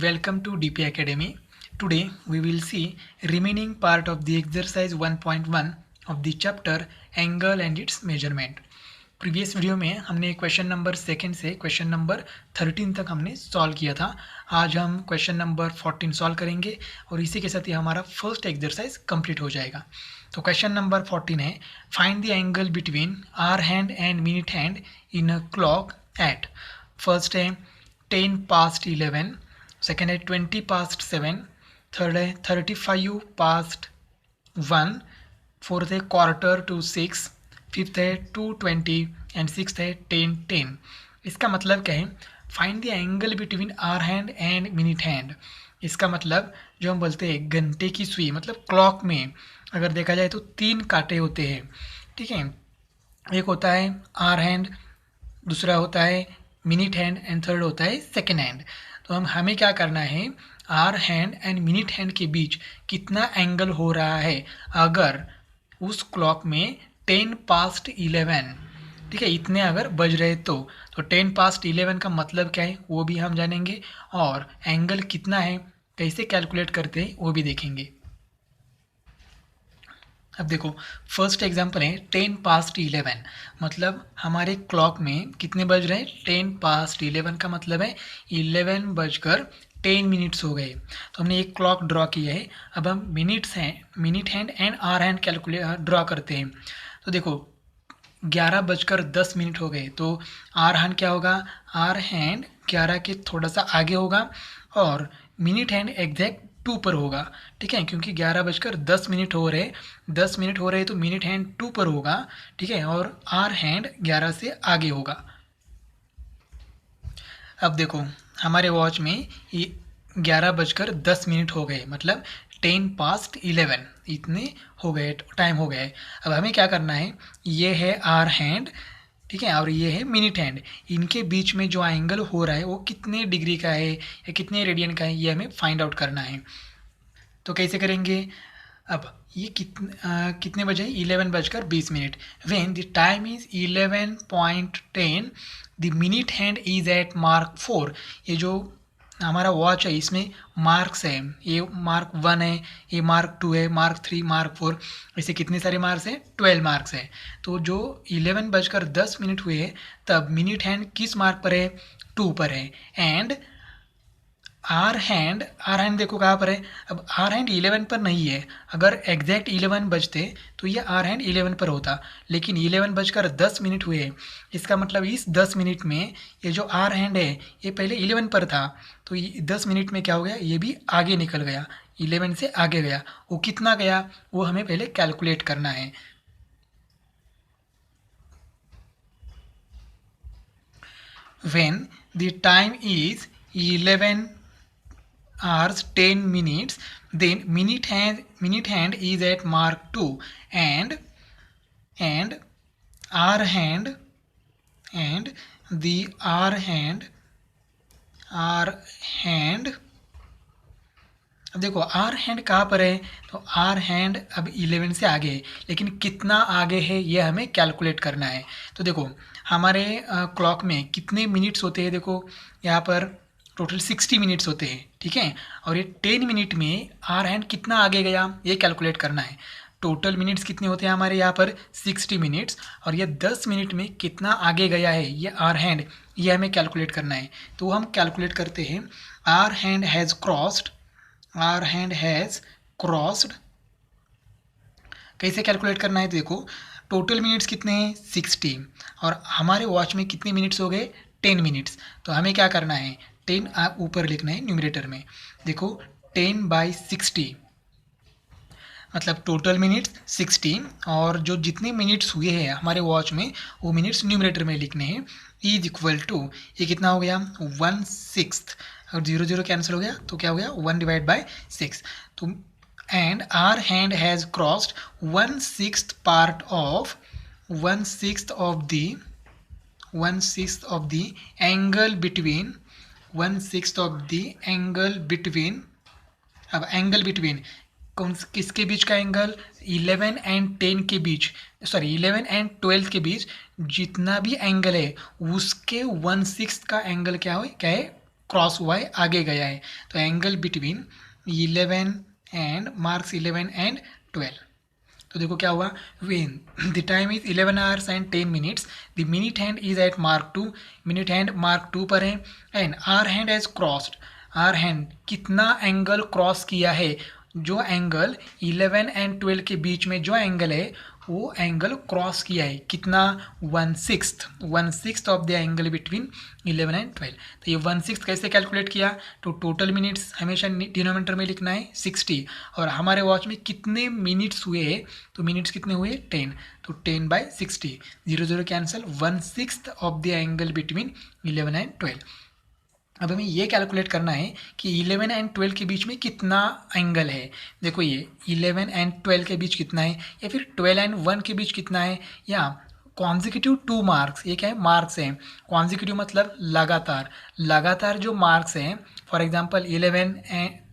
Welcome to DP Academy. Today we will see remaining part of the exercise 1.1 of the chapter angle and its measurement. Previous video में हमने question number second से question number 13 तक हमने solve किया था। आज हम question number 14 solve करेंगे और इसी के साथ ही हमारा फर्स्ट एक्सरसाइज कंप्लीट हो जाएगा। तो क्वेश्चन नंबर 14 है, find the angle between hour hand and minute hand in a clock at. First है 10 past 11, सेकेंड है 20 past 7, थर्ड है 35 past 1, फोर्थ है क्वार्टर टू 6, फिफ्थ है 2:20 एंड सिक्स्थ है 10:10। इसका मतलब क्या है? Find the angle between hour hand and minute hand. इसका मतलब जो हम बोलते हैं घंटे की सुई, मतलब क्लॉक में अगर देखा जाए तो 3 कांटे होते हैं, ठीक है। एक होता है आवर हैंड, दूसरा होता है मिनट हैंड एंड थर्ड होता है सेकेंड हैंड। तो हमें क्या करना है, hour hand and minute hand के बीच कितना एंगल हो रहा है अगर उस क्लॉक में 10 past 11, ठीक है, इतने अगर बज रहे तो 10 past 11 का मतलब क्या है वो भी हम जानेंगे और एंगल कितना है कैसे कैलकुलेट करते हैं वो भी देखेंगे। अब देखो फर्स्ट एग्जांपल है 10 past 11, मतलब हमारे क्लॉक में कितने बज रहे हैं? 10 past 11 का मतलब है 11 बजकर 10 मिनट्स हो गए। तो हमने एक क्लॉक ड्रॉ किया है। अब हम मिनट्स हैं, minute hand and hour hand calculate draw करते हैं। तो देखो 11 बजकर 10 मिनट हो गए, तो आवर हैंड क्या होगा? आवर हैंड 11 के थोड़ा सा आगे होगा और मिनट हैंड एग्जैक्ट 2 पर होगा, ठीक है, क्योंकि 11 बजकर 10 मिनट हो रहे, 10 मिनट हो रहे तो मिनट हैंड 2 पर होगा, ठीक है, और आवर हैंड 11 से आगे होगा। अब देखो हमारे वॉच में ये 11 बजकर 10 मिनट हो गए, मतलब 10 past 11 इतने हो गए, टाइम हो गए। अब हमें क्या करना है, ये है आवर हैंड, ठीक है, और ये है मिनट हैंड। इनके बीच में जो एंगल हो रहा है वो कितने डिग्री का है या कितने रेडियन का है, ये हमें फाइंड आउट करना है। तो कैसे करेंगे? अब ये कितने बजे? 11 बजकर 20 minute. When the time is 11:10 the minute hand is at mark 4। ये जो हमारा वॉच है इसमें मार्क्स है, ये मार्क 1 है, ये मार्क 2 है, मार्क 3, मार्क 4, ऐसे कितने सारे मार्क्स हैं? 12 मार्क्स है। तो जो 11 बजकर 10 मिनट हुए तब मिनट हैंड किस मार्क पर है? 2 पर है। एंड आर हैंड देखो कहाँ पर है? अब आर हैंड 11 पर नहीं है। अगर एग्जैक्ट 11 बजते तो ये आर हैंड 11 पर होता, लेकिन 11 बजकर 10 मिनट हुए। इसका मतलब इस 10 मिनट में ये जो आर हैंड है ये पहले 11 पर था, तो ये 10 मिनट में क्या हो गया? ये भी आगे निकल गया, 11 से आगे गया। वो कितना गया वो हमें पहले कैलकुलेट करना है। When the time is 11 hours 10 minutes, then minute hand is at mark 2 and our hand and the our hand अब देखो आर हैंड कहाँ पर है? तो आर हैंड अब 11 से आगे है, लेकिन कितना आगे है ये हमें कैलकुलेट करना है। तो देखो हमारे क्लॉक में कितने मिनट्स होते हैं? देखो यहाँ पर टोटल 60 मिनट्स होते हैं, ठीक है, और ये 10 मिनट में आर हैंड कितना आगे गया ये कैलकुलेट करना है। टोटल मिनट्स कितने होते हैं हमारे यहाँ पर? 60 मिनट्स, और ये 10 मिनट में कितना आगे गया है ये आर हैंड, ये हमें कैलकुलेट करना है। तो हम कैलकुलेट करते हैं, आर हैंड हैज़ क्रॉस्ड। कैसे कैलकुलेट करना है? देखो टोटल मिनट्स कितने हैं? 60, और हमारे वॉच में कितने मिनट्स हो गए? 10 मिनट्स। तो हमें क्या करना है? 10 ऊपर लिखना है न्यूमरेटर में। देखो 10/60 मतलब टोटल मिनट्स 60, और जो जितने मिनट्स हुए हैं हमारे वॉच में वो मिनट्स न्यूमरेटर में लिखने हैं। इज इक्वल टू, ये कितना हो गया? 1/6, और 0 0 कैंसिल हो गया तो क्या हो गया? 1/6। तो and hour hand has crossed 1/6 part of 1/6 of the angle between 1/6 of the angle between. अब एंगल बिटवीन किसके बीच का एंगल? 11 एंड 10 के बीच, सॉरी 11 एंड 12 के बीच जितना भी एंगल है उसके 1/6 का एंगल क्या है? क्रॉस हुआ है, आगे गया है। तो angle between 11 and marks 11 and 12। तो देखो क्या हुआ, when the time is 11 hours and 10 minutes, the minute hand is at mark 2, minute hand mark 2 पर है, and hour hand has crossed, hour hand कितना एंगल क्रॉस किया है, जो एंगल 11 एंड 12 के बीच में जो एंगल है वो एंगल क्रॉस किया है, कितना, 1/6 of the angle between 11 and 12। तो ये 1/6 कैसे कैलकुलेट किया, तो टोटल मिनट्स हमेशा डिनोमिनेटर में लिखना है 60, और हमारे वॉच में कितने मिनट्स हुए, तो मिनट्स कितने हुए 10, तो 10/60, 0 0 cancel, 1/6 of the angle between 11 and 12। अब हमें ये कैलकुलेट करना है कि 11 एंड 12 के बीच में कितना एंगल है। देखो ये 11 एंड 12 के बीच कितना है, या फिर 12 एंड 1 के बीच कितना है, या कॉन्जिक्यूटिव 2 मार्क्स, ये क्या है, मार्क्स हैं। कॉन्जिक्यूटिव मतलब लगातार, लगातार जो मार्क्स हैं, for example 11 and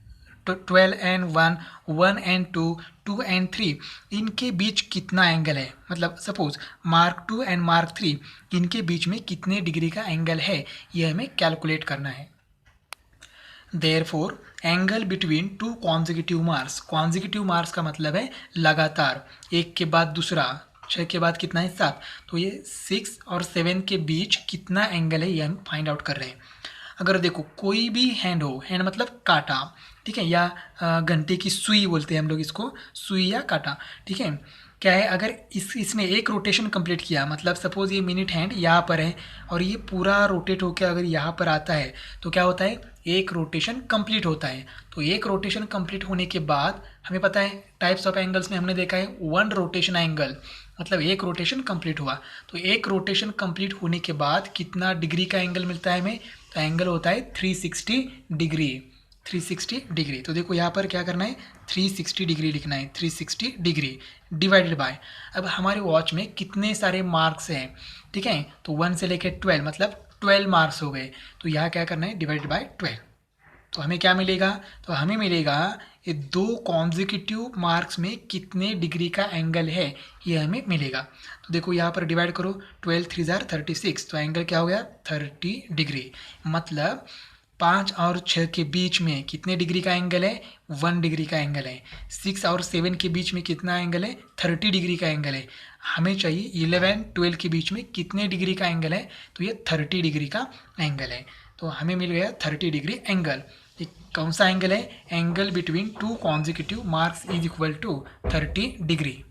12 and 1, 1 and 2, 2 and 3, इनके बीच कितना एंगल है, मतलब सपोज मार्क 2 एंड मार्क 3, इनके बीच में कितने डिग्री का एंगल है, ये हमें कैलकुलेट करना है। Therefore angle between 2 consecutive marks, consecutive marks का मतलब है लगातार, एक के बाद दूसरा, 6 के बाद कितना है 7, तो ये 6 और 7 के बीच कितना एंगल है ये हम फाइंड आउट कर रहे हैं। अगर देखो कोई भी हैंड हो, हैंड मतलब कांटा, ठीक है, या घंटे की सुई बोलते हैं हम लोग इसको, सुई या कांटा, ठीक है। क्या है, अगर इसने एक रोटेशन कंप्लीट किया, मतलब सपोज ये मिनट हैंड यहाँ पर है और ये पूरा रोटेट होकर अगर यहाँ पर आता है, तो क्या होता है, एक रोटेशन कंप्लीट होता है। तो एक रोटेशन कंप्लीट होने के बाद हमें पता है टाइप्स ऑफ एंगल्स में हमने देखा है 1 रोटेशन एंगल, मतलब एक रोटेशन कंप्लीट हुआ, तो एक रोटेशन कंप्लीट होने के बाद कितना डिग्री का एंगल मिलता है हमें, तो एंगल होता है 360 डिग्री, 360 डिग्री। तो देखो यहाँ पर क्या करना है, 360 डिग्री लिखना है, 360 डिग्री डिवाइडेड बाय, अब हमारे वॉच में कितने सारे मार्क्स हैं, ठीक है, तो 1 से लेकर 12, मतलब 12 मार्क्स हो गए, तो यहाँ क्या करना है, डिवाइडेड बाय 12। तो हमें क्या मिलेगा, तो हमें मिलेगा ये 2 कॉन्जिक्यूटिव मार्क्स में कितने डिग्री का एंगल है, ये हमें मिलेगा। तो देखो यहाँ पर डिवाइड करो, 12 3 जार 36, तो एंगल क्या हो गया, 30 डिग्री, मतलब 5 और 6 के बीच में कितने डिग्री का एंगल है, 1 डिग्री का एंगल है। 6 और 7 के बीच में कितना एंगल है, 30 डिग्री का एंगल है। हमें चाहिए 11 12 के बीच में कितने डिग्री का एंगल है, तो ये 30 डिग्री का एंगल है। तो हमें मिल गया 30 डिग्री एंगल। ये कौन सा एंगल है, angle between 2 consecutive marks is equal to 30 degree.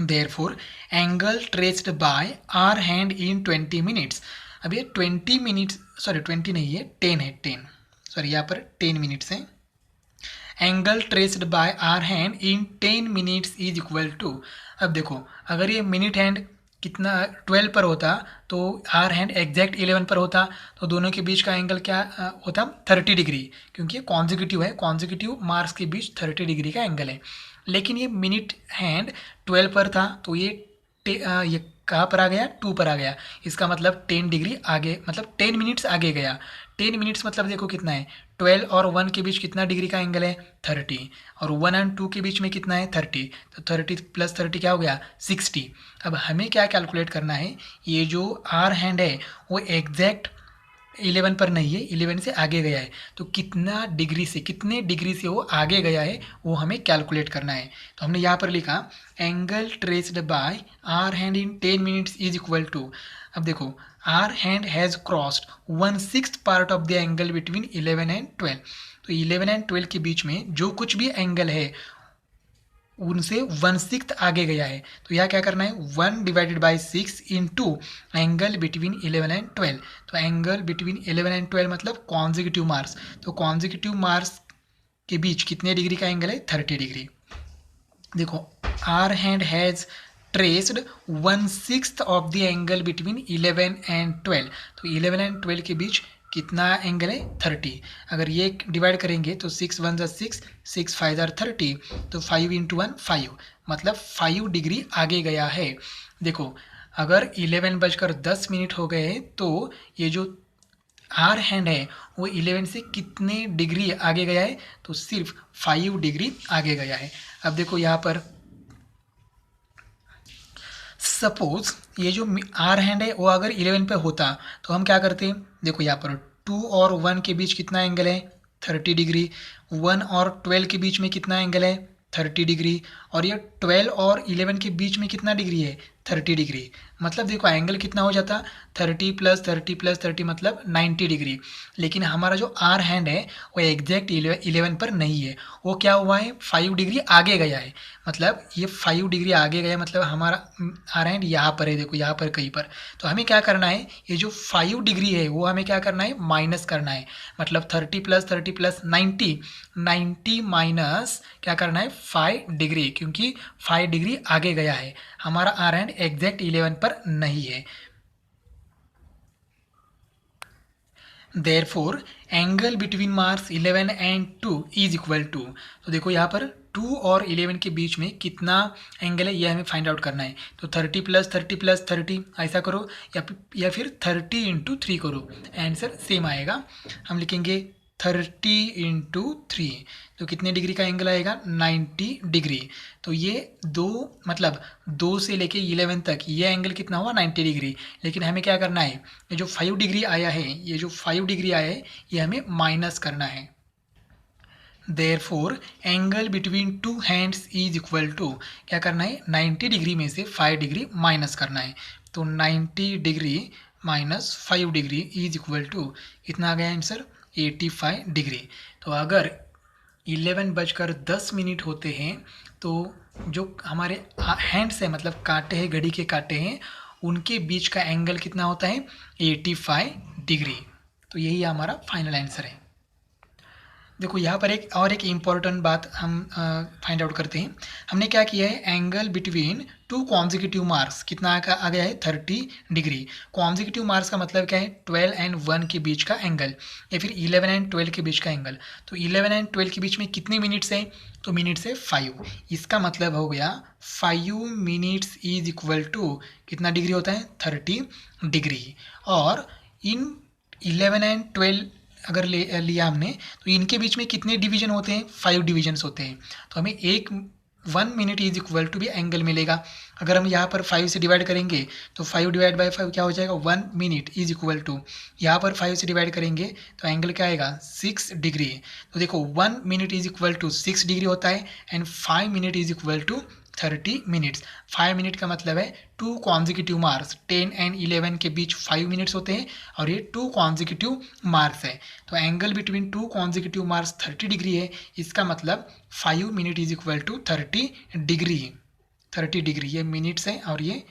Therefore angle traced by hour hand in 20 minutes, अब ये 20 मिनट्स, सॉरी 20 नहीं है, 10 है, 10, सॉरी यहाँ पर 10 मिनट्स है। Angle traced by hour hand in 10 minutes is equal to, अब देखो अगर ये मिनट हैंड कितना 12 पर होता, तो आर हैंड एग्जैक्ट 11 पर होता, तो दोनों के बीच का एंगल क्या होता, 30 डिग्री, क्योंकि ये कॉन्जिक्यूटिव है, कॉन्जिक्यूटिव मार्क्स के बीच 30 डिग्री का एंगल है। लेकिन ये मिनट हैंड 12 पर था, तो ये कहाँ पर आ गया, 2 पर आ गया, इसका मतलब 10 डिग्री आगे, मतलब 10 मिनट्स आगे गया। 10 मिनट्स मतलब देखो कितना है, 12 और 1 के बीच कितना डिग्री का एंगल है, 30, और 1 एंड 2 के बीच में कितना है, 30, तो 30 प्लस 30 क्या हो गया, 60। अब हमें क्या कैलकुलेट करना है, ये जो आर हैंड है वो एग्जैक्ट 11 पर नहीं है, 11 से आगे गया है, तो कितना डिग्री से, कितने डिग्री से वो आगे गया है वो हमें कैलकुलेट करना है। तो हमने यहाँ पर लिखा angle traced by hour hand in 10 minutes is equal to, अब देखो hour hand has crossed 1/6 part of the angle between 11 and 12, तो 11 एंड 12 के बीच में जो कुछ भी एंगल है उनसे 1/6 आगे गया है, तो यहाँ क्या करना है, 1 divided by 6 into angle between 11 and 12, तो एंगल बिटवीन 11 एंड 12 मतलब कॉन्जिक्यूटिव मार्क्स, तो कॉन्जिक्यूटिव मार्क्स के बीच कितने डिग्री का एंगल है, 30 डिग्री। देखो hour hand has traced 1/6 of the angle between 11 and 12, तो 11 एंड 12 के बीच कितना एंगल है, 30। अगर ये डिवाइड करेंगे तो 6 1 6, 6 5 30, तो 5 इंटू 1 5, मतलब 5 डिग्री आगे गया है। देखो अगर 11:10 हो गए, तो ये जो आर हैंड है वो 11 से कितने डिग्री आगे गया है, तो सिर्फ 5 डिग्री आगे गया है। अब देखो यहाँ पर सपोज ये जो आर हैंड है वो अगर 11 पे होता, तो हम क्या करते, देखो यहाँ पर 2 और 1 के बीच कितना एंगल है 30 डिग्री, 1 और 12 के बीच में कितना एंगल है 30 डिग्री, और ये 12 और 11 के बीच में कितना डिग्री है 30 डिग्री। मतलब देखो एंगल कितना हो जाता 30 प्लस 30 प्लस 30 मतलब 90 डिग्री। लेकिन हमारा जो आर हैंड है वो एग्जैक्ट 11 पर नहीं है, वो क्या हुआ है 5 डिग्री आगे गया है। मतलब ये 5 डिग्री आगे गया मतलब हमारा आर हैंड यहाँ पर है, देखो यहाँ पर कहीं पर। तो हमें क्या करना है, ये जो 5 डिग्री है वो हमें क्या करना है माइनस करना है। मतलब 30 प्लस 90 माइनस क्या करना है 5 डिग्री, क्योंकि 5 डिग्री आगे गया है, हमारा आर हैंड एग्जैक्ट 11 पर नहीं है। Therefore angle between marks 11 and 2 is equal to, तो देखो यहाँ पर 2 और 11 के बीच में कितना एंगल है ये हमें फाइंड आउट करना है। तो 30 प्लस 30 ऐसा करो, या फिर 30 इंटू 3 करो, आंसर सेम आएगा। हम लिखेंगे 30 इंटू 3, तो कितने डिग्री का एंगल आएगा 90 डिग्री। तो ये दो मतलब 2 से लेके 11 तक ये एंगल कितना हुआ 90 डिग्री। लेकिन हमें क्या करना है, ये जो 5 डिग्री आया है, ये जो 5 डिग्री आया है ये हमें माइनस करना है। Therefore angle between two hands is equal to, क्या करना है 90 डिग्री में से 5 डिग्री माइनस करना है। तो 90 degree minus 5 degree is equal to कितना आ गया आंसर 85 डिग्री। तो अगर 11:10 होते हैं तो जो हमारे हैंड्स है मतलब कांटे हैं, घड़ी के कांटे हैं, उनके बीच का एंगल कितना होता है 85 डिग्री। तो यही हमारा फाइनल आंसर है। देखो यहाँ पर एक इम्पॉर्टेंट बात हम फाइंड आउट करते हैं। हमने क्या किया है, angle between two consecutive marks कितना आ गया है 30 डिग्री। कॉन्जिक्यूटिव मार्क्स का मतलब क्या है 12 एंड 1 के बीच का एंगल, या फिर 11 एंड 12 के बीच का एंगल। तो 11 एंड 12 के बीच में कितने मिनट्स है, तो मिनट्स है 5। इसका मतलब हो गया 5 मिनट्स इज इक्वल टू कितना डिग्री होता है 30 डिग्री। और इन 11 एंड 12 अगर लिया हमने तो इनके बीच में कितने डिवीजन होते हैं 5 डिवीजन्स होते हैं। तो हमें 1 मिनट इज इक्वल टू भी एंगल मिलेगा। अगर हम यहाँ पर 5 से डिवाइड करेंगे तो 5 डिवाइड बाई 5 क्या हो जाएगा 1 मिनट इज इक्वल टू, यहाँ पर 5 से डिवाइड करेंगे तो एंगल क्या आएगा 6 डिग्री। तो देखो 1 minute is equal to 6 degree होता है and 5 minute is equal to 30 minutes. 5 minute का मतलब है 2 कॉन्जिक्यूटिव मार्क्स, 10 एंड 11 के बीच 5 मिनट्स होते हैं और ये 2 कॉन्जिक्यूटिव मार्क्स है। तो angle between 2 consecutive marks 30 degree है, इसका मतलब 5 minute is equal to 30 degree. 30 degree ये मिनट्स है और ये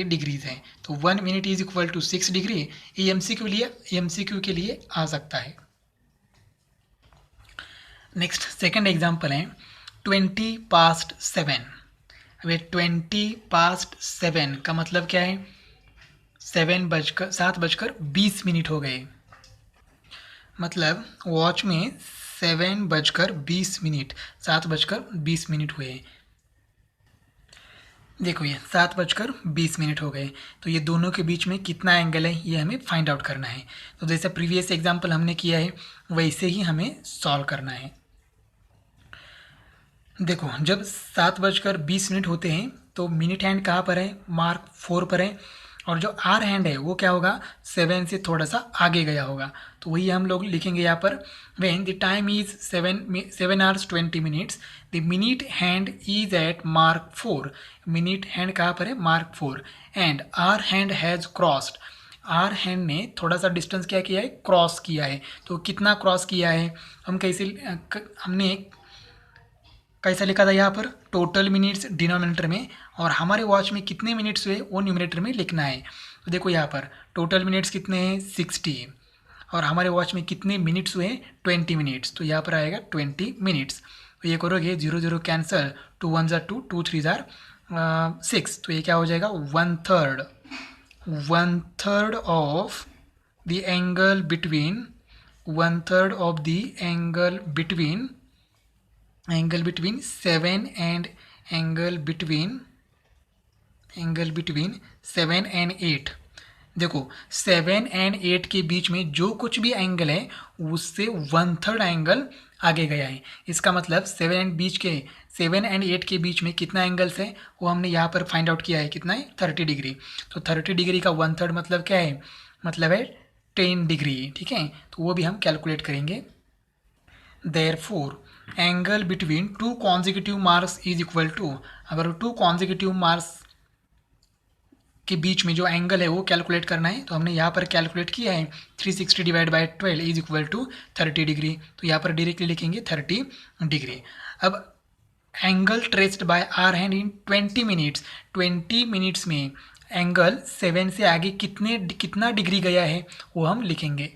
डिग्रीज है। तो 1 minute is equal to 6 degree. ये एमसीक्यू के लिए आ सकता है। नेक्स्ट सेकंड एग्जांपल है 20 पास्ट 7। अब 20 पास्ट 7 का मतलब क्या है 7:20 हो गए, मतलब वॉच में 7:20 हुए। देखो ये 7:20 हो गए, तो ये दोनों के बीच में कितना एंगल है ये हमें फाइंड आउट करना है। तो जैसे प्रीवियस एग्जांपल हमने किया है वैसे ही हमें सॉल्व करना है। देखो जब 7:20 होते हैं तो मिनट हैंड कहाँ पर है मार्क 4 पर है, और जो आर हैंड है वो क्या होगा 7 से थोड़ा सा आगे गया होगा। तो वही हम लोग लिखेंगे यहाँ पर when the time is 7 hours 20 minutes the minute hand is at mark 4। Minute hand कहाँ पर है mark 4 and hour hand has crossed. Hour hand ने थोड़ा सा डिस्टेंस क्या किया है क्रॉस किया है। तो कितना क्रॉस किया है हम हमने कैसा लिखा था यहाँ पर टोटल मिनट्स डिनोमिनेटर में, और हमारे वॉच में कितने मिनट्स हुए वो न्यूमिनेटर में लिखना है। तो देखो यहाँ पर टोटल मिनट्स कितने हैं 60 और हमारे वॉच में कितने मिनट्स हुए 20 मिनट्स। तो यहाँ पर आएगा 20 मिनट्स। तो ये करोगे 0 0 कैंसल, 2 1 जार 2, 2 3 जार 6। तो ये क्या हो जाएगा 1/3 of the angle between 1/3 of the angle between 7 and angle between 7 and 8। देखो 7 and 8 के बीच में जो कुछ भी एंगल है उससे 1/3 एंगल आगे गया है। इसका मतलब 7 and 8 के बीच में कितना एंगल्स है वो हमने यहाँ पर फाइंड आउट किया है, कितना है 30 डिग्री। तो 30 डिग्री का 1/3 मतलब क्या है, मतलब है 10 डिग्री, ठीक है, तो वो भी हम कैलकुलेट करेंगे। Therefore angle between two consecutive marks is equal to, अगर टू कॉन्जिक्यूटिव मार्क्स के बीच में जो एंगल है वो कैलकुलेट करना है, तो हमने यहाँ पर कैलकुलेट किया है 360 divide by 12 is equal to 30 degree, तो यहाँ पर डायरेक्टली लिखेंगे 30 डिग्री। अब angle traced by hour hand in 20 minutes, 20 minutes में एंगल 7 से आगे कितना डिग्री गया है वो हम लिखेंगे।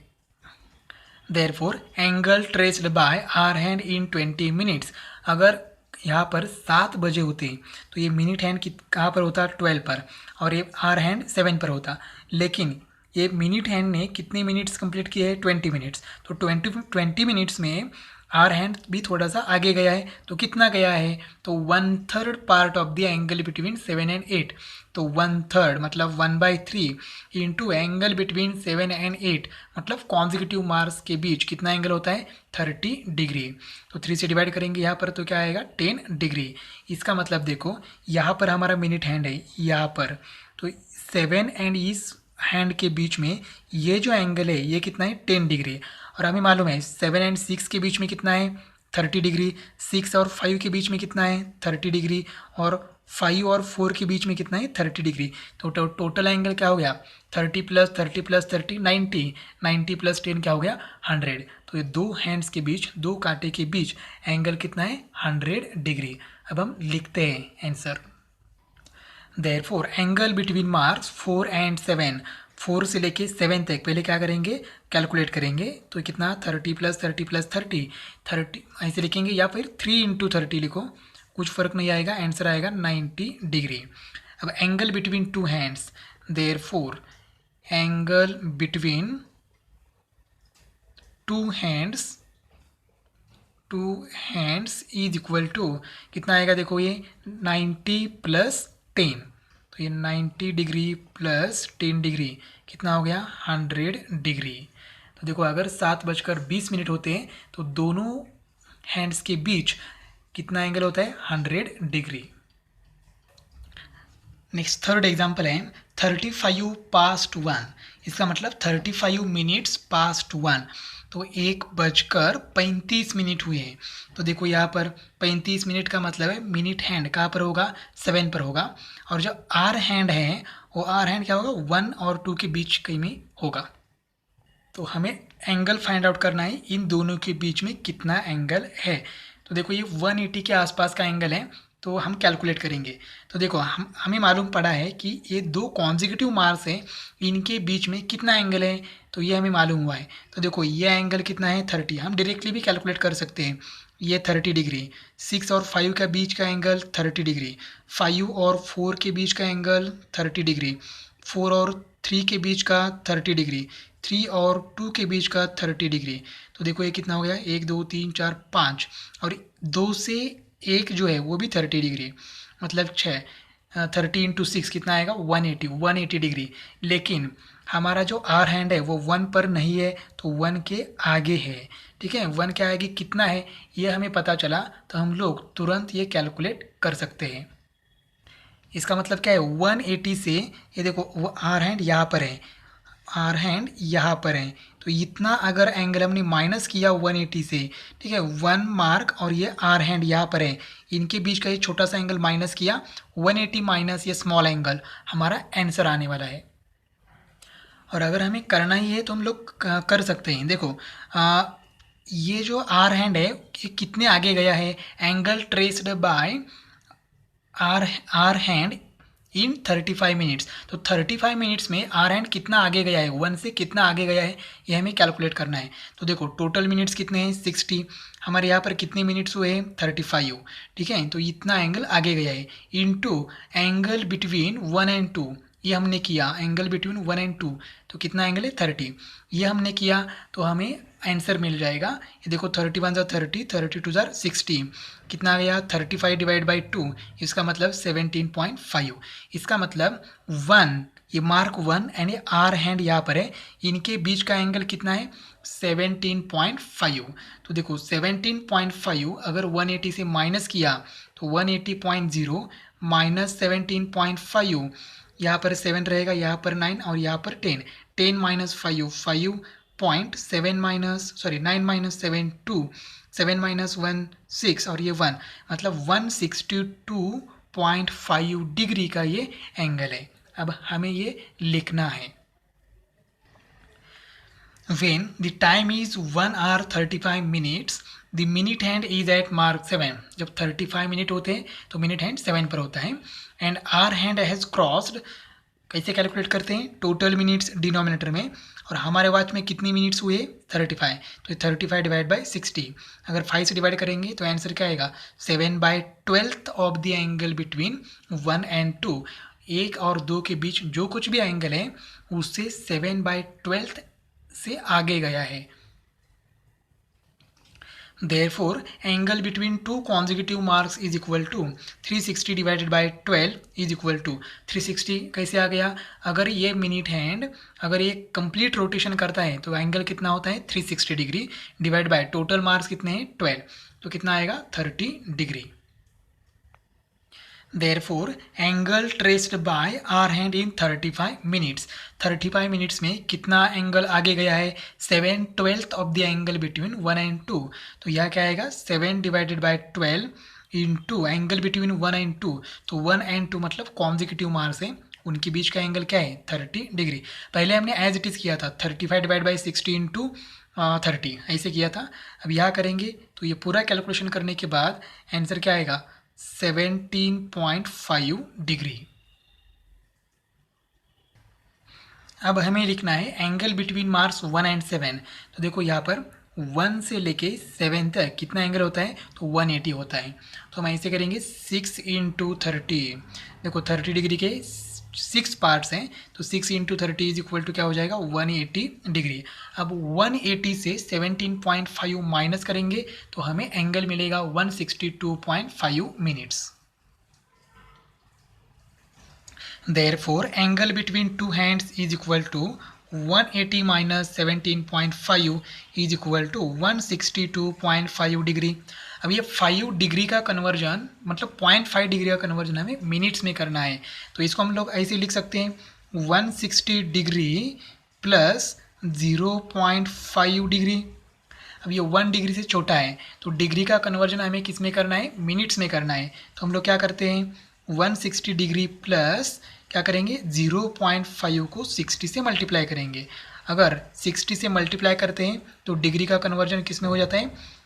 Therefore angle traced by hour hand in 20 minutes, अगर यहाँ पर 7 बजे होते तो ये मिनट हैंड कहाँ पर होता 12 पर, और ये आर हैंड 7 पर होता, लेकिन ये मिनट हैंड ने कितने मिनट्स कंप्लीट किए हैं 20 मिनट्स, तो 20 मिनट्स में आर हैंड भी थोड़ा सा आगे गया है, तो कितना गया है, तो 1/3 part of the angle between 7 and 8, तो 1/3 मतलब 1/3 इंटू एंगल बिटवीन 7 एंड 8 मतलब कॉन्जिक्यूटिव मार्क्स के बीच कितना एंगल होता है 30 डिग्री, तो 3 से डिवाइड करेंगे यहाँ पर तो क्या आएगा 10 डिग्री। इसका मतलब देखो यहाँ पर हमारा मिनट हैंड है यहाँ पर, तो 7 एंड इस हैंड के बीच में ये जो एंगल है ये कितना है 10 डिग्री, और हमें मालूम है 7 एंड 6 के बीच में कितना है 30 डिग्री, 6 और 5 के बीच में कितना है 30 डिग्री, और 5 और 4 के बीच में कितना है 30 डिग्री, तो टोटल एंगल क्या हो गया 30 प्लस 30 प्लस 30 90, 90 प्लस 10 क्या हो गया 100, तो ये दो हैंड्स के बीच, दो कांटे के बीच एंगल कितना है 100 डिग्री। अब हम लिखते हैं answer. Therefore angle between marks 4 and 7, 4 से लेके 7 तक पहले क्या करेंगे कैलकुलेट करेंगे, तो कितना 30 प्लस 30 प्लस 30 ऐसे लिखेंगे, या फिर 3 इंटू 30 लिखो, कुछ फर्क नहीं आएगा, आंसर आएगा 90 डिग्री। अब angle between two hands, therefore angle between two hands is equal to कितना आएगा, देखो ये 90 प्लस 10, तो ये 90 डिग्री प्लस 10 डिग्री कितना हो गया 100 डिग्री। तो देखो अगर 7:20 होते हैं तो दोनों हैंड्स के बीच कितना एंगल होता है 100 डिग्री। नेक्स्ट थर्ड एग्जाम्पल है 35 पास्ट 1, इसका मतलब 35 मिनट्स पास्ट 1, तो 1:35 हुए हैं, तो देखो यहाँ पर 35 मिनट का मतलब है मिनट हैंड कहाँ पर होगा 7 पर होगा, और जो आर हैंड है वो आर हैंड क्या होगा 1 और 2 के बीच कहीं में होगा, तो हमें एंगल फाइंड आउट करना है इन दोनों के बीच में कितना एंगल है। तो देखो ये 180 के आसपास का एंगल है, तो हम कैलकुलेट करेंगे। तो देखो हमें मालूम पड़ा है कि ये दो कॉन्जिक्यूटिव मार्क्स हैं, इनके बीच में कितना एंगल है, तो ये हमें मालूम हुआ है। तो देखो ये एंगल कितना है 30, हम डायरेक्टली भी कैलकुलेट कर सकते हैं, ये 30 डिग्री, 6 और 5 का बीच का एंगल 30 डिग्री, 5 और 4 के बीच का एंगल 30 डिग्री, 4 और 3 के बीच का 30 डिग्री, 3 और 2 के बीच का 30 डिग्री, तो देखो ये कितना हो गया 1 2 3 4 5, और 2 से 1 जो है वो भी 30 डिग्री, मतलब 6, 30 इंटू 6 कितना आएगा 180 डिग्री, लेकिन हमारा जो आर हैंड है वो 1 पर नहीं है, तो 1 के आगे है, ठीक है, 1 के आगे कितना है ये हमें पता चला, तो हम लोग तुरंत ये कैलकुलेट कर सकते हैं। इसका मतलब क्या है 180 से, ये देखो वो आर हैंड यहाँ पर है, आर हैंड यहाँ पर है, तो इतना अगर एंगल हमने माइनस किया 180 से, ठीक है, 1 मार्क और ये आर हैंड यहाँ पर है, इनके बीच का ये छोटा सा एंगल माइनस किया, 180 माइनस ये स्मॉल एंगल, हमारा आंसर आने वाला है। और अगर हमें करना ही है तो हम लोग कर सकते हैं। देखो ये जो आर हैंड है ये कितने आगे गया है, angle traced by hour hand in 35 minutes, तो 35 मिनट्स में आर हैंड कितना आगे गया है, 1 से कितना आगे गया है ये हमें कैलकुलेट करना है। तो देखो टोटल मिनट्स कितने हैं 60, हमारे यहाँ पर कितने मिनट्स हुए हैं 35, ठीक है, तो इतना एंगल आगे गया है, इनटू एंगल बिटवीन 1 एंड 2, ये हमने किया, एंगल बिटवीन 1 एंड 2, तो कितना एंगल है 30, ये हमने किया, तो हमें आंसर मिल जाएगा। ये देखो 31 ज़ा 30, 32 ज़ा 60, कितना आ गया 35 डिवाइड बाई 2, इसका मतलब 17.5, इसका मतलब 1, ये मार्क 1 एंड ये आर हैंड यहाँ पर है, इनके बीच का एंगल कितना है 17.5, तो देखो 17.5 अगर 180 से माइनस किया तो 180.0 माइनस 17.5, यहाँ पर 7 रहेगा, यहाँ पर 9 और यहाँ पर 10, 10 माइनस 5 5.7 माइनस 9 माइनस 7 2 7 माइनस 1 6 और ये 1 मतलब 162.5 डिग्री का ये एंगल है। अब हमें ये लिखना है। When the time is 1 hour 35 minutes, the minute hand is at mark 7. जब 35 मिनट होते हैं तो मिनट हैंड 7 पर होता है। And hour hand has crossed, कैसे कैलकुलेट करते हैं, टोटल मिनट्स डिनोमिनेटर में, और हमारे वॉच में कितनी मिनट्स हुए 35, तो 35 डिवाइड बाई 60, अगर 5 से डिवाइड करेंगे तो आंसर क्या आएगा 7/12 of the angle between 1 and 2। 1 और 2 के बीच जो कुछ भी एंगल है उससे 7/12 से आगे गया है। Therefore, angle between two consecutive marks is equal to 360 divided by 12 is equal to 360 कैसे आ गया, अगर ये मिनट हैंड अगर ये कंप्लीट रोटेशन करता है तो एंगल कितना होता है 360 degree, divide by total marks कितने हैं 12, तो कितना आएगा 30 degree. Therefore, angle traced by our hand in 35 minutes. 35 minutes में कितना एंगल आगे गया है 7/12 of the angle between 1 and 2, तो यह क्या आएगा 7 divided by 12 into angle between 1 and 2, तो 1 and 2 मतलब कॉन्जिक्यूटिव मार्क्स है, उनके बीच का एंगल क्या है 30 डिग्री। पहले हमने एज इट इज़ किया था 35 डिवाइड बाई 60 इंटू 30 ऐसे किया था। अब यहाँ करेंगे तो ये पूरा कैलकुलेशन करने के बाद आंसर क्या आएगा 17.5 डिग्री। अब हमें लिखना है एंगल बिटवीन मार्क्स 1 and 7, तो देखो यहाँ पर 1 से लेके 7 तक कितना एंगल होता है तो 180 होता है, तो हम ऐसे करेंगे 6 इंटू 30, देखो 30 डिग्री के 6 पार्ट्स हैं, तो 6 इंटू 30 इज इक्वल टू क्या हो जाएगा 180 डिग्री। अब 180 से 17.5 माइनस करेंगे तो हमें एंगल मिलेगा 162.5 minutes. Therefore, angle between two hands is equal to 180 minus 17.5 is equal to 162.5 degree. अब ये 5 डिग्री का कन्वर्जन मतलब 0.5 डिग्री का कन्वर्जन हमें मिनट्स में करना है, तो इसको हम लोग ऐसे लिख सकते हैं 160 डिग्री प्लस 0.5 डिग्री। अब ये 1 डिग्री से छोटा है तो डिग्री का कन्वर्जन हमें किस में करना है मिनट्स में करना है, तो हम लोग क्या करते हैं 160 डिग्री प्लस क्या करेंगे 0.5 को 60 से मल्टीप्लाई करेंगे। अगर 60 से मल्टीप्लाई करते हैं तो डिग्री का कन्वर्जन किस में हो जाता है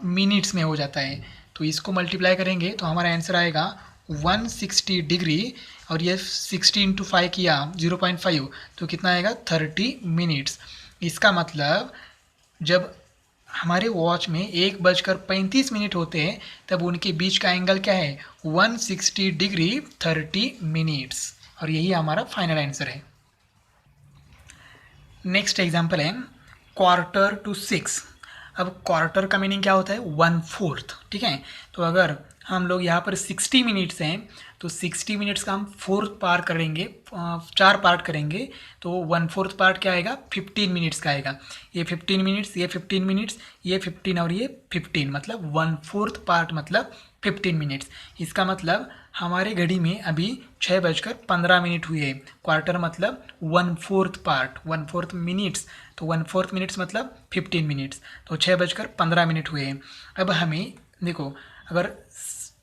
मिनट्स में हो जाता है, तो इसको मल्टीप्लाई करेंगे तो हमारा आंसर आएगा 160 डिग्री, और ये 60 इंटू 5 किया 0.5 तो कितना आएगा 30 मिनट्स। इसका मतलब जब हमारे वॉच में 1:35 होते हैं तब उनके बीच का एंगल क्या है 160 डिग्री 30 मिनट्स, और यही हमारा फाइनल आंसर है। नेक्स्ट एग्जांपल है 1/4 अब क्वार्टर का मीनिंग क्या होता है 1/4, ठीक है। तो अगर हम लोग यहाँ पर 60 मिनट्स हैं तो 60 मिनट्स का हम 4 पार्ट करेंगे, 4 पार्ट करेंगे तो 1/4 पार्ट क्या आएगा 15 मिनट्स का आएगा। ये 15 मिनट्स, ये 15 मिनट्स, ये 15 और ये 15 मतलब 1/4 पार्ट मतलब 15 मिनट्स। इसका मतलब हमारे घड़ी में अभी 6:15 हुए। क्वार्टर मतलब 1/4 पार्ट, 1/4 मिनट्स, तो 1/4 मिनट्स मतलब 15 मिनट्स, तो 6:15 हुए। अब हमें देखो अगर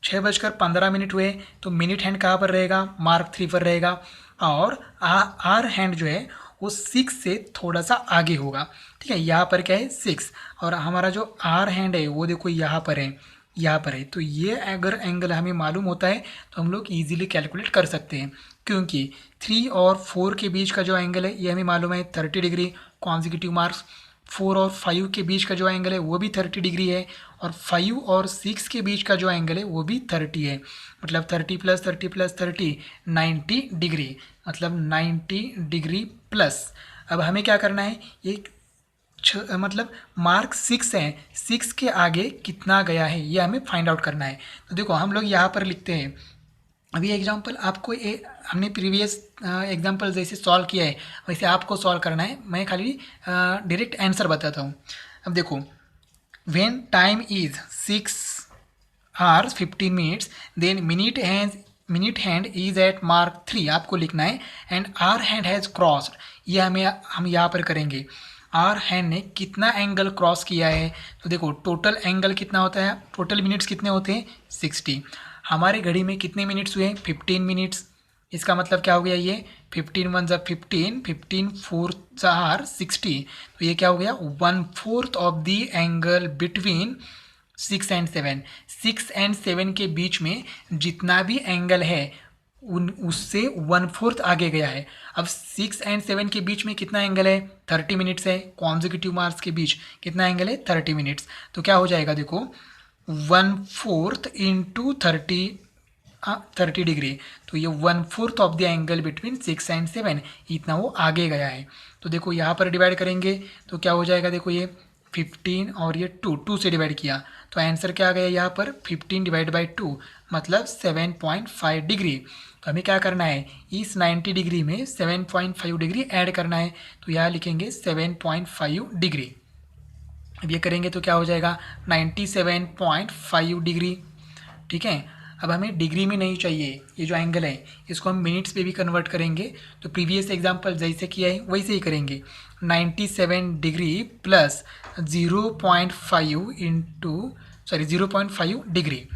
6:15 हुए तो मिनट हैंड कहाँ पर रहेगा मार्क 3 पर रहेगा, और आर हैंड जो है वो 6 से थोड़ा सा आगे होगा, ठीक है। यहाँ पर क्या है 6, और हमारा जो आर हैंड है वो देखो यहाँ पर है, यहाँ पर है। तो ये अगर एंगल हमें मालूम होता है तो हम लोग इजीली कैलकुलेट कर सकते हैं, क्योंकि 3 और 4 के बीच का जो एंगल है ये हमें मालूम है 30 डिग्री कॉन्जिक्यूटिव मार्क्स। 4 और 5 के बीच का जो एंगल है वो भी 30 डिग्री है, और 5 और 6 के बीच का जो एंगल है वो भी 30 है, मतलब 30 + 30 + 30 90 डिग्री, मतलब 90 डिग्री प्लस। अब हमें क्या करना है ये मतलब मार्क 6 है, 6 के आगे कितना गया है ये हमें फाइंड आउट करना है। तो देखो हम लोग यहाँ पर लिखते हैं, अभी एग्जाम्पल आपको हमने प्रीवियस एग्जाम्पल जैसे सॉल्व किया है वैसे आपको सॉल्व करना है, मैं खाली डायरेक्ट आंसर बताता हूँ। अब देखो when time is 6 hours 15 minutes then minute hand is at mark 3 आपको लिखना है, and hour hand has crossed, ये हम यहाँ पर करेंगे। आर हैंड ने कितना एंगल क्रॉस किया है, तो देखो टोटल एंगल कितना होता है, टोटल मिनट्स कितने होते हैं 60। हमारे घड़ी में कितने मिनट्स हुए 15 मिनट्स। इसका मतलब क्या हो गया, ये 15 वन ज़ा 15, 15 फोर ज़ार 60, तो ये क्या हो गया 1/4 of the angle between 6 and 7। 6 and 7 के बीच में जितना भी एंगल है उससे 1/4 आगे गया है। अब 6 एंड 7 के बीच में कितना एंगल है 30 मिनट्स है। कॉन्जिक्यूटिव मार्क्स के बीच कितना एंगल है 30 मिनट्स। तो क्या हो जाएगा देखो 1/4 इंटू 30 डिग्री, तो ये 1/4 of the angle between 6 and 7 इतना वो आगे गया है। तो देखो यहाँ पर डिवाइड करेंगे तो क्या हो जाएगा, देखो ये 15 और ये 2 से डिवाइड किया तो आंसर क्या आ गया यहाँ पर 15 डिवाइड बाई 2 मतलब 7.5 डिग्री। तो हमें क्या करना है, इस 90 डिग्री में 7.5 डिग्री ऐड करना है, तो यहाँ लिखेंगे 7.5 डिग्री। अब ये करेंगे तो क्या हो जाएगा 97.5 डिग्री। ठीक है, अब हमें डिग्री में नहीं चाहिए, ये जो एंगल है इसको हम मिनट्स पे भी कन्वर्ट करेंगे। तो प्रीवियस एग्जांपल जैसे किया है वैसे ही करेंगे। 97 डिग्री प्लस 0.5 डिग्री।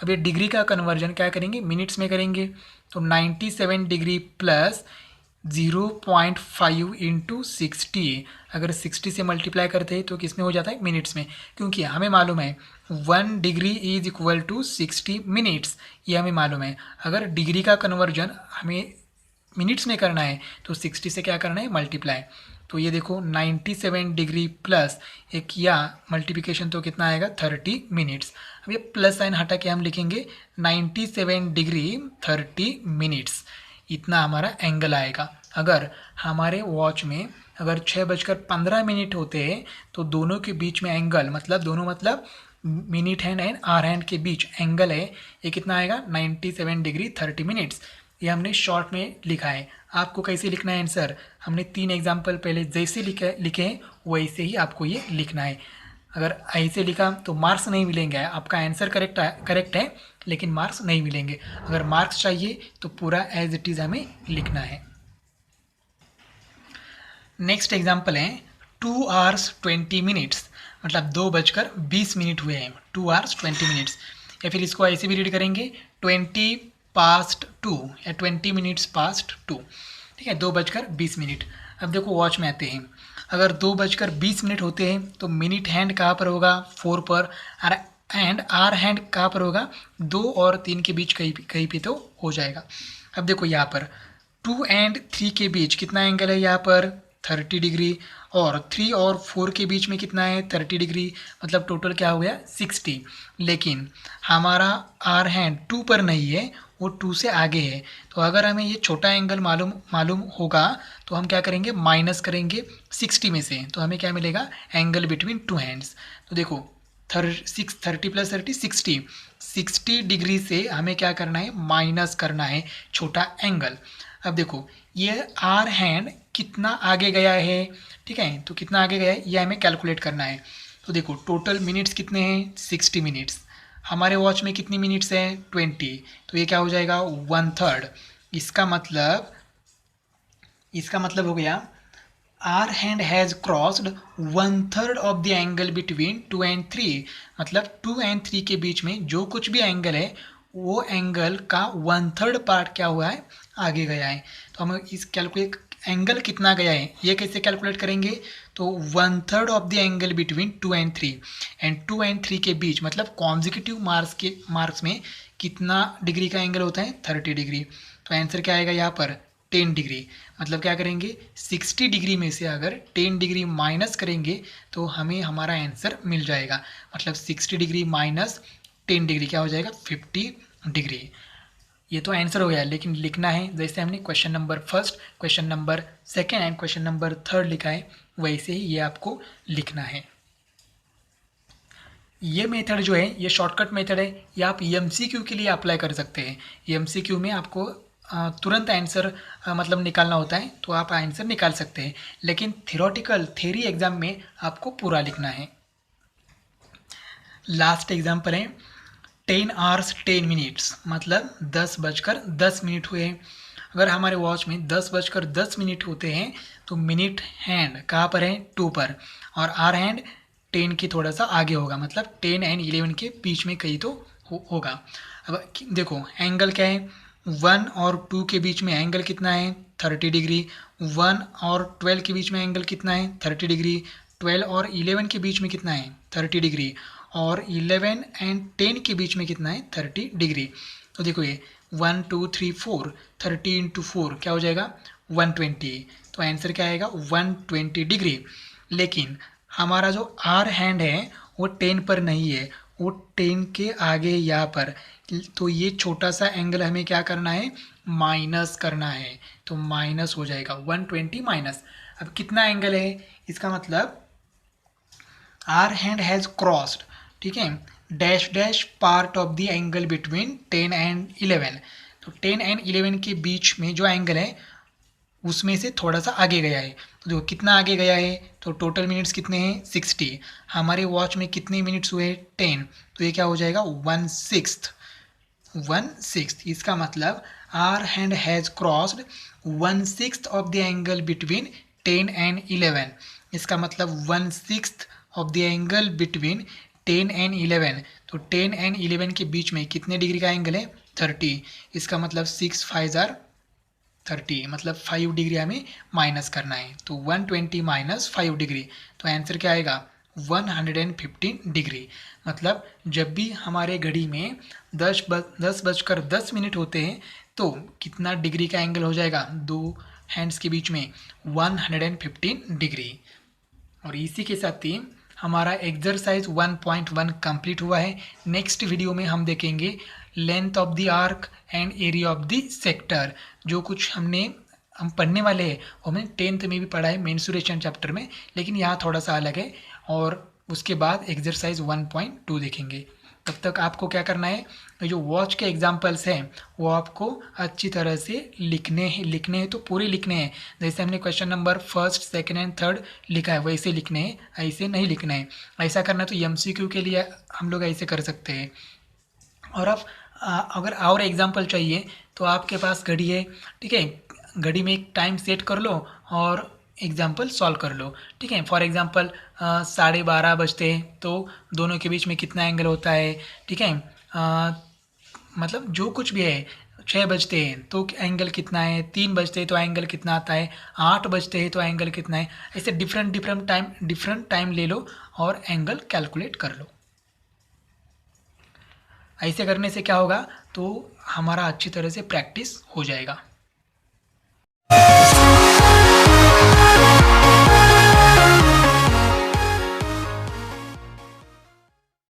अब ये डिग्री का कन्वर्जन क्या करेंगे मिनट्स में करेंगे। तो 97 डिग्री प्लस 0.5 इंटू 60, अगर 60 से मल्टीप्लाई करते हैं तो किस में हो जाता है मिनट्स में, क्योंकि हमें मालूम है 1 degree is equal to 60 minutes, ये हमें मालूम है। अगर डिग्री का कन्वर्जन हमें मिनट्स में करना है तो 60 से क्या करना है मल्टीप्लाई। तो ये देखो 97 डिग्री प्लस एक किया मल्टीप्लिकेशन तो कितना आएगा 30 मिनट्स। अब ये प्लस साइन हटा के हम लिखेंगे 97 डिग्री 30 मिनट्स, इतना हमारा एंगल आएगा। अगर हमारे वॉच में अगर 6:15 होते हैं तो दोनों के बीच में एंगल मतलब minute hand and hour hand के बीच एंगल है, ये कितना आएगा 97 डिग्री 30 मिनट्स। ये हमने शॉर्ट में लिखा है। आपको कैसे लिखना है आंसर, हमने 3 एग्जाम्पल पहले जैसे लिखे हैं वैसे ही आपको ये लिखना है। अगर ऐसे लिखा तो मार्क्स नहीं मिलेंगे, आपका आंसर करेक्ट है लेकिन मार्क्स नहीं मिलेंगे। अगर मार्क्स चाहिए तो पूरा एज इट इज़ हमें लिखना है। नेक्स्ट एग्जाम्पल है 2 hours 20 minutes, मतलब 2:20 हुए हैं, 2 hours 20 minutes। या फिर इसको ऐसे भी रीड करेंगे 20 past 2 या 20 minutes past 2। ठीक है, 2:20। अब देखो वॉच में आते हैं, अगर 2:20 होते हैं तो मिनट हैंड कहाँ पर होगा 4 पर, एंड आर हैंड कहाँ पर होगा 2 और 3 के बीच कहीं भी तो हो जाएगा। अब देखो यहाँ पर 2 and 3 के बीच कितना एंगल है यहाँ पर 30 डिग्री, और 3 और 4 के बीच में कितना है 30 डिग्री, मतलब टोटल क्या हो गया 60। लेकिन हमारा आर हैंड 2 पर नहीं है, वो 2 से आगे है। तो अगर हमें ये छोटा एंगल मालूम होगा तो हम क्या करेंगे माइनस करेंगे 60 में से, तो हमें क्या मिलेगा एंगल बिटवीन 2 हैंड्स। तो देखो 30 प्लस 30 60 डिग्री से हमें क्या करना है माइनस करना है छोटा एंगल। अब देखो ये आर हैंड कितना आगे गया है, ठीक है, तो कितना आगे गया है ये हमें कैलकुलेट करना है। तो देखो टोटल मिनट्स कितने हैं 60 मिनट्स, हमारे वॉच में कितनी मिनट्स हैं 20, तो ये क्या हो जाएगा 1/3। इसका मतलब हो गया hour hand has crossed 1/3 of the angle between 2 and 3, मतलब 2 and 3 के बीच में जो कुछ भी एंगल है वो एंगल का 1/3 पार्ट क्या हुआ है आगे गया है। तो हम इस कैलकुलेट एंगल कितना गया है ये कैसे कैलकुलेट करेंगे, तो 1/3 of the angle between 2 and 3, and 2 and 3 के बीच मतलब कॉन्जिक्यूटिव मार्क्स में कितना डिग्री का एंगल होता है 30 डिग्री। तो आंसर क्या आएगा यहाँ पर 10 डिग्री। मतलब क्या करेंगे 60 डिग्री में से अगर 10 डिग्री माइनस करेंगे तो हमें हमारा आंसर मिल जाएगा, मतलब 60 डिग्री माइनस 10 डिग्री क्या हो जाएगा 50 डिग्री। ये तो आंसर हो गया, लेकिन लिखना है जैसे हमने question number 1, question number 2 and question number 3 लिखा है वैसे ही ये आपको लिखना है। ये मेथड जो है ये शॉर्टकट मेथड है, ये आप एमसीक्यू के लिए अप्लाई कर सकते हैं। एमसीक्यू में आपको तुरंत आंसर मतलब निकालना होता है तो आप आंसर निकाल सकते हैं, लेकिन थ्योरेटिकल एग्जाम में आपको पूरा लिखना है। लास्ट एग्जाम्पल है 10 hours 10 minutes, मतलब 10:10 हुए हैं। अगर हमारे वॉच में 10:10 होते हैं तो मिनट हैंड कहाँ पर है 2 पर, और आर हैंड 10 के थोड़ा सा आगे होगा, मतलब 10 एंड 11 के बीच में कहीं तो होगा। अब देखो एंगल क्या है, 1 और 2 के बीच में एंगल कितना है 30 डिग्री, 1 और 12 के बीच में एंगल कितना है 30 डिग्री, 12 और 11 के बीच में कितना है 30 डिग्री, और 11 एंड 10 के बीच में कितना है 30 डिग्री। तो देखो ये 1 2 3 4, 30 इंटू 4 क्या हो जाएगा 120, तो आंसर क्या आएगा 120 डिग्री। लेकिन हमारा जो आर हैंड है वो 10 पर नहीं है, वो 10 के आगे यहाँ पर, तो ये छोटा सा एंगल हमें क्या करना है माइनस करना है, तो माइनस हो जाएगा 120 माइनस। अब कितना एंगल है, इसका मतलब आर हैंड हैज़ क्रॉस्ड, ठीक है, dash dash part of the angle between 10 and 11, तो 10 एंड 11 के बीच में जो एंगल है उसमें से थोड़ा सा आगे गया है। तो देखो कितना आगे गया है, तो टोटल मिनट्स कितने हैं 60, हमारे वॉच में कितने मिनट्स हुए 10, तो ये क्या हो जाएगा 1/6। इसका मतलब hour hand has crossed 1/6 of the angle between 10 and 11। इसका मतलब 1/6 of the angle between 10 and 11, तो 10 एंड 11 के बीच में कितने डिग्री का एंगल है 30। इसका मतलब 6 5 जार 30, मतलब 5 डिग्री हमें माइनस करना है, तो 120 माइनस 5 डिग्री, तो आंसर क्या आएगा 115 डिग्री। मतलब जब भी हमारे घड़ी में 10:10 होते हैं तो कितना डिग्री का एंगल हो जाएगा दो हैंड्स के बीच में 115 डिग्री। और इसी के साथ ही हमारा एक्सरसाइज 1.1 कंप्लीट हुआ है। नेक्स्ट वीडियो में हम देखेंगे length of the arc and area of the sector. जो कुछ हम पढ़ने वाले हैं वो हमने 10th में भी पढ़ा है मेंसुरेशन चैप्टर में, लेकिन यहाँ थोड़ा सा अलग है। और उसके बाद एक्सरसाइज 1.2 देखेंगे। तब तक आपको क्या करना है, जो वॉच के एग्जाम्पल्स हैं वो आपको अच्छी तरह से लिखने हैं तो पूरे लिखने हैं। जैसे हमने question number 1st, 2nd and 3rd लिखा है वैसे लिखने हैं, ऐसे नहीं लिखना है। ऐसा करना तो MCQ के लिए हम लोग ऐसे कर सकते हैं। और अब अगर और एग्जाम्पल चाहिए तो आपके पास घड़ी है, ठीक है, घड़ी में एक टाइम सेट कर लो और एग्जाम्पल सॉल्व कर लो, ठीक है। फॉर एग्जाम्पल 12:30 बजते हैं तो दोनों के बीच में कितना एंगल होता है, ठीक है। मतलब जो कुछ भी है, 6 बजते हैं तो एंगल कितना है, 3 बजते हैं तो एंगल कितना आता है, 8 बजते हैं तो एंगल कितना है, ऐसे डिफरेंट टाइम ले लो और एंगल कैलकुलेट कर लो। ऐसे करने से क्या होगा, तो हमारा अच्छी तरह से प्रैक्टिस हो जाएगा।